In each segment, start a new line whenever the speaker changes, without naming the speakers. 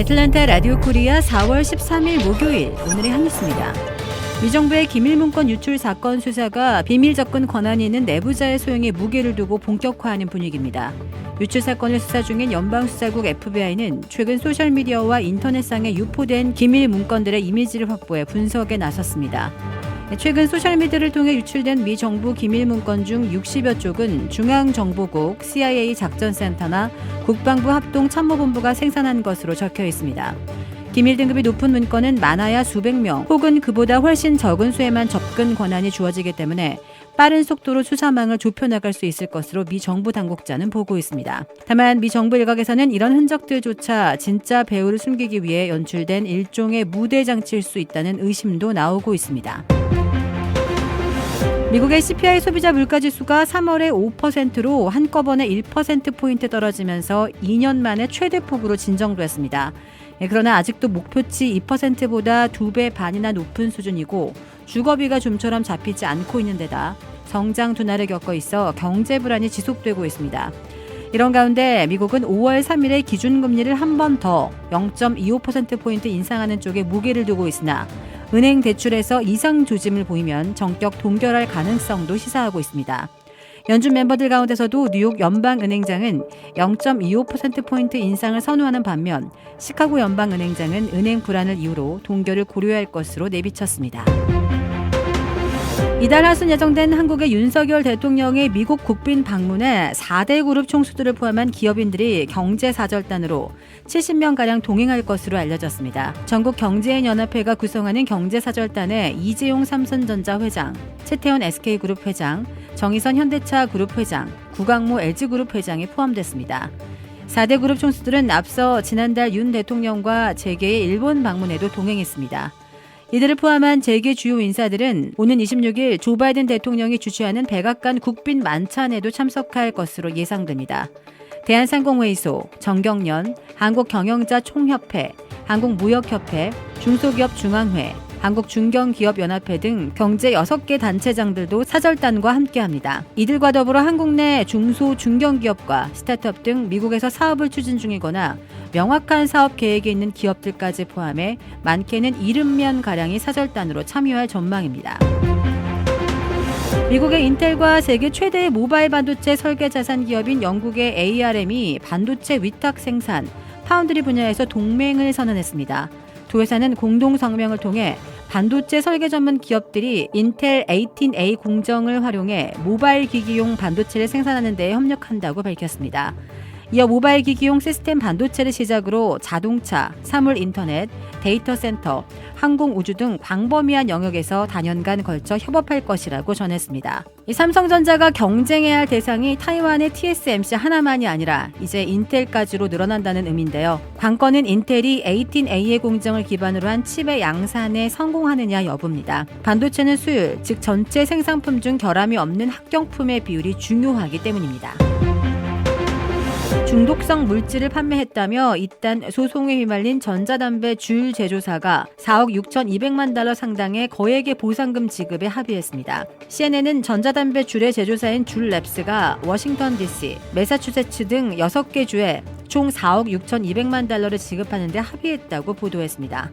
애틀랜타 라디오 코리아 4월 13일 목요일 오늘의 한 뉴스입니다. 미 정부의 기밀 문건 유출 사건 수사가 비밀 접근 권한이 있는 내부자의 소용에 무게를 두고 본격화하는 분위기입니다. 유출 사건을 수사 중인 연방수사국 FBI는 최근 소셜미디어와 인터넷상에 유포된 기밀 문건들의 이미지를 확보해 분석에 나섰습니다. 최근 소셜미디어를 통해 유출된 미 정부 기밀 문건 중 60여 쪽은 중앙정보국, CIA 작전센터나 국방부 합동참모본부가 생산한 것으로 적혀 있습니다. 기밀 등급이 높은 문건은 많아야 수백 명 혹은 그보다 훨씬 적은 수에만 접근 권한이 주어지기 때문에 빠른 속도로 수사망을 좁혀나갈 수 있을 것으로 미 정부 당국자는 보고 있습니다. 다만 미 정부 일각에서는 이런 흔적들조차 진짜 배후를 숨기기 위해 연출된 일종의 무대 장치일 수 있다는 의심도 나오고 있습니다. 미국의 CPI 소비자 물가지수가 3월에 5%로 한꺼번에 1%포인트 떨어지면서 2년 만에 최대폭으로 진정됐습니다. 그러나 아직도 목표치 2%보다 2배 반이나 높은 수준이고 주거비가 좀처럼 잡히지 않고 있는 데다 성장 둔화를 겪고 있어 경제 불안이 지속되고 있습니다. 이런 가운데 미국은 5월 3일에 기준금리를 한 번 더 0.25%포인트 인상하는 쪽에 무게를 두고 있으나 은행 대출에서 이상 조짐을 보이면 전격 동결할 가능성도 시사하고 있습니다. 연준 멤버들 가운데서도 뉴욕 연방은행장은 0.25%포인트 인상을 선호하는 반면 시카고 연방은행장은 은행 불안을 이유로 동결을 고려할 것으로 내비쳤습니다. 이달 하순 예정된 한국의 윤석열 대통령의 미국 국빈 방문에 4대 그룹 총수들을 포함한 기업인들이 경제사절단으로 70명가량 동행할 것으로 알려졌습니다. 전국경제인연합회가 구성하는 경제사절단에 이재용 삼성전자 회장, 최태원 SK그룹 회장, 정의선 현대차 그룹 회장, 구광모 LG그룹 회장이 포함됐습니다. 4대 그룹 총수들은 앞서 지난달 윤 대통령과 재계의 일본 방문에도 동행했습니다. 이들을 포함한 재계 주요 인사들은 오는 26일 조 바이든 대통령이 주최하는 백악관 국빈 만찬에도 참석할 것으로 예상됩니다. 대한상공회의소, 정경련, 한국경영자총협회, 한국무역협회, 중소기업중앙회, 한국중견기업연합회 등 경제 6개 단체장들도 사절단과 함께합니다. 이들과 더불어 한국 내 중소, 중견기업과 스타트업 등 미국에서 사업을 추진 중이거나 명확한 사업 계획이 있는 기업들까지 포함해 많게는 70명가량이 사절단으로 참여할 전망입니다. 미국의 인텔과 세계 최대의 모바일 반도체 설계 자산 기업인 영국의 ARM이 반도체 위탁 생산, 파운드리 분야에서 동맹을 선언했습니다. 두 회사는 공동 성명을 통해 반도체 설계 전문 기업들이 인텔 18A 공정을 활용해 모바일 기기용 반도체를 생산하는 데 협력한다고 밝혔습니다. 이어 모바일 기기용 시스템 반도체를 시작으로 자동차, 사물 인터넷, 데이터 센터, 항공 우주 등 광범위한 영역에서 단연간 걸쳐 협업할 것이라고 전했습니다. 이 삼성전자가 경쟁해야 할 대상이 타이완의 TSMC 하나만이 아니라 이제 인텔까지로 늘어난다는 의미인데요. 관건은 인텔이 18A의 공정을 기반으로 한 칩의 양산에 성공하느냐 여부입니다. 반도체는 수율, 즉 전체 생산품 중 결함이 없는 합격품의 비율이 중요하기 때문입니다. 중독성 물질을 판매했다며 잇단 소송에 휘말린 전자담배 줄 제조사가 4억 6,200만 달러 상당의 거액의 보상금 지급에 합의했습니다. CNN은 전자담배 줄의 제조사인 줄랩스가 워싱턴 DC, 매사추세츠 등 6개 주에 총 4억 6,200만 달러를 지급하는 데 합의했다고 보도했습니다.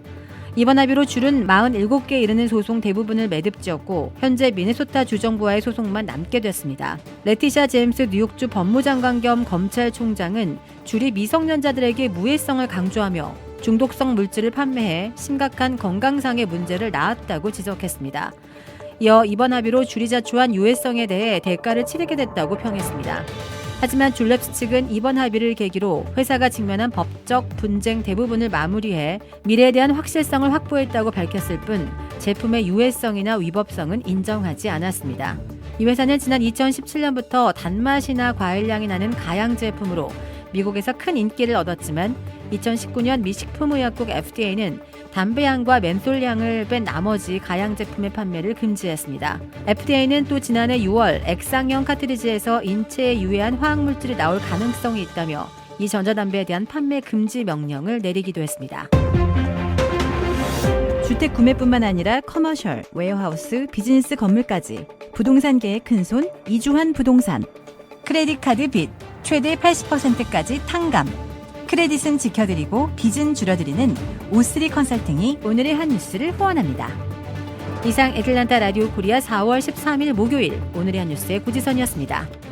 이번 합의로 줄은 47개에 이르는 소송 대부분을 매듭지었고 현재 미네소타 주정부와의 소송만 남게 됐습니다. 레티샤 제임스 뉴욕주 법무장관 겸 검찰총장은 줄이 미성년자들에게 무해성을 강조하며 중독성 물질을 판매해 심각한 건강상의 문제를 낳았다고 지적했습니다. 이어 이번 합의로 줄이 자초한 유해성에 대해 대가를 치르게 됐다고 평했습니다. 하지만 줄랩스 측은 이번 합의를 계기로 회사가 직면한 법적 분쟁 대부분을 마무리해 미래에 대한 확실성을 확보했다고 밝혔을 뿐 제품의 유해성이나 위법성은 인정하지 않았습니다. 이 회사는 지난 2017년부터 단맛이나 과일향이 나는 가양 제품으로 미국에서 큰 인기를 얻었지만 2019년 미 식품의약국 FDA는 담배향과 멘솔향을 뺀 나머지 가양 제품의 판매를 금지했습니다. FDA는 또 지난해 6월 액상형 카트리지에서 인체에 유해한 화학물질이 나올 가능성이 있다며 이 전자담배에 대한 판매 금지 명령을 내리기도 했습니다. 주택 구매뿐만 아니라 커머셜, 웨어하우스, 비즈니스 건물까지 부동산계의 큰손 이주환 부동산. 크레딧 카드 빚 최대 80%까지 탕감.
크레딧은 지켜드리고 빚은 줄여드리는 O3 컨설팅이
오늘의 한 뉴스를 후원합니다. 이상 애틀란타 라디오 코리아 4월 13일 목요일 오늘의 한 뉴스의 고지선이었습니다.